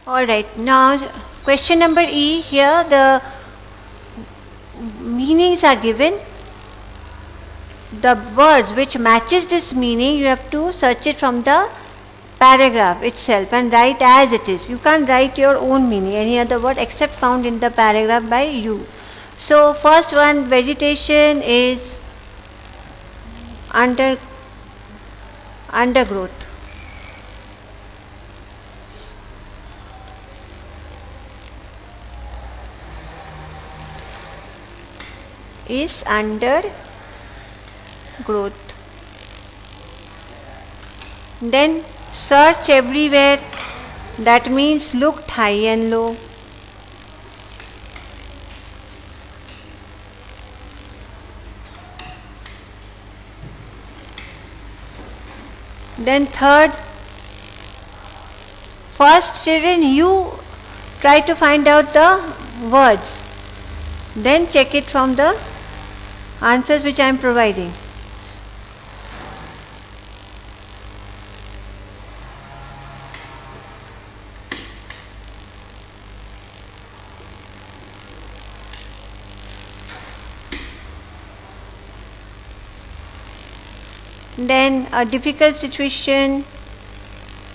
Alright, now question number E, here the meanings are given. The words which matches this meaning, you have to search it from the paragraph itself and write as it is. You can't write your own meaning, any other word except found in the paragraph by you. So first one, vegetation is undergrowth. Is undergrowth. Then search everywhere, that means looked high and low. Then third, first children, you try to find out the words, then check it from the answers which I am providing. Then a difficult situation,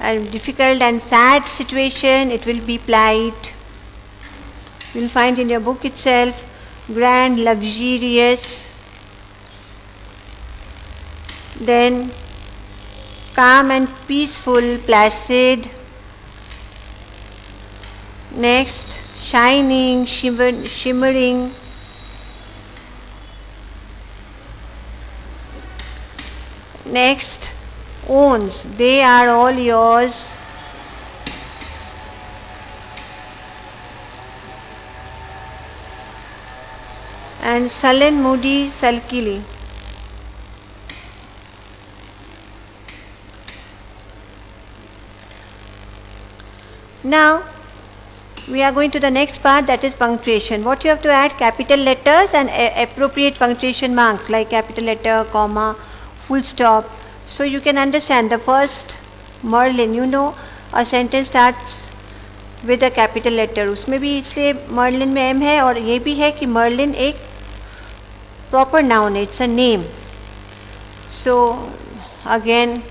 a difficult and sad situation, it will be plight. You will find in your book itself, grand, luxurious. Then calm and peaceful, placid. Next, shining, shimmering. Next, owns, they are all yours. And sullen, moody, sulkily. Now, we are going to the next part, that is punctuation. What you have to add? Capital letters and appropriate punctuation marks like capital letter, comma, full stop. So you can understand the first Merlin, you know a sentence starts with a capital letter. उसमें भी इसलिए Merlin में M है और ये भी है कि Merlin एक proper noun है, it's a name. So again,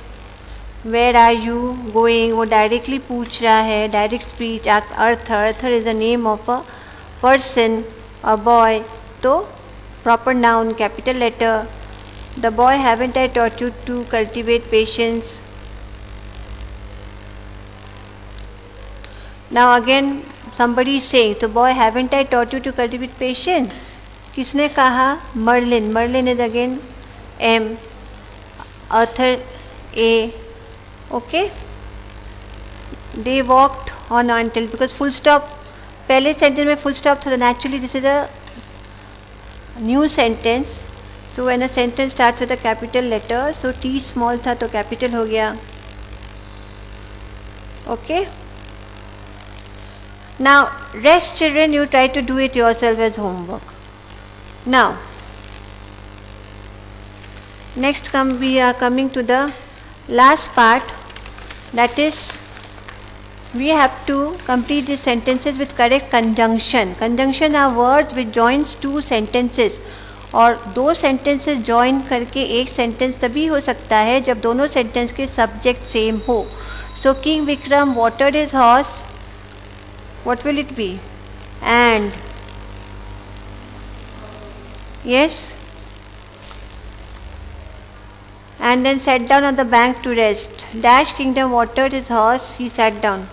where are you going? वो directly पूछ रहा है, direct speech. Arthur is the name of a person, a boy. तो proper noun, capital letter. The boy, haven't I taught you to cultivate patience? Now again somebody is saying, so boy, haven't I taught you to cultivate patience? किसने कहा? Merlin. Merlin is again M. Arthur A. Okay? They walked on until, because full stop, पहले sentence में full stop था, so naturally this is a new sentence. So when a sentence starts with a capital letter, so T small था तो capital हो गया. Okay? Now rest children, you try to do it yourself as homework. Now next we are coming to the last part, that is we have to complete these sentences with correct conjunction. Conjunction are words which joins two sentences, और दो sentences join करके एक sentence तभी हो सकता है जब दोनों सेंटेंस के सब्जेक्ट सेम हो. So king Vikram watered his horse, what will it be? And yes, and then sat down on the bank to rest. Dash kingdom watered his horse, he sat down.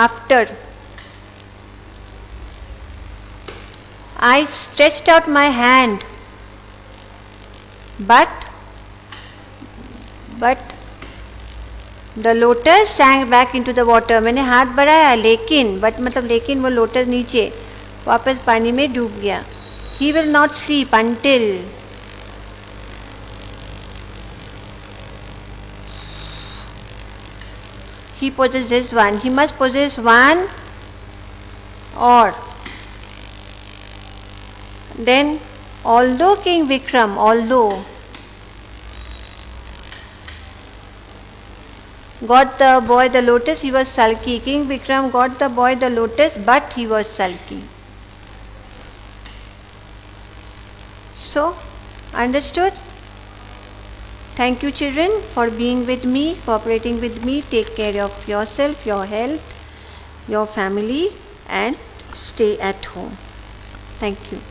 After, I stretched out my hand, but the lotus sank back into the water. मैंने हाथ बढ़ाया लेकिन, but मतलब लेकिन वो lotus नीचे वापस पानी में डूब गया. He will not sleep until he possesses one. He must possess one, or then although King Vikram, although got the boy the lotus, he was sulky. King Vikram got the boy the lotus, but he was sulky. So, understood? Thank you children for being with me, cooperating with me. Take care of yourself, your health, your family, and stay at home. Thank you.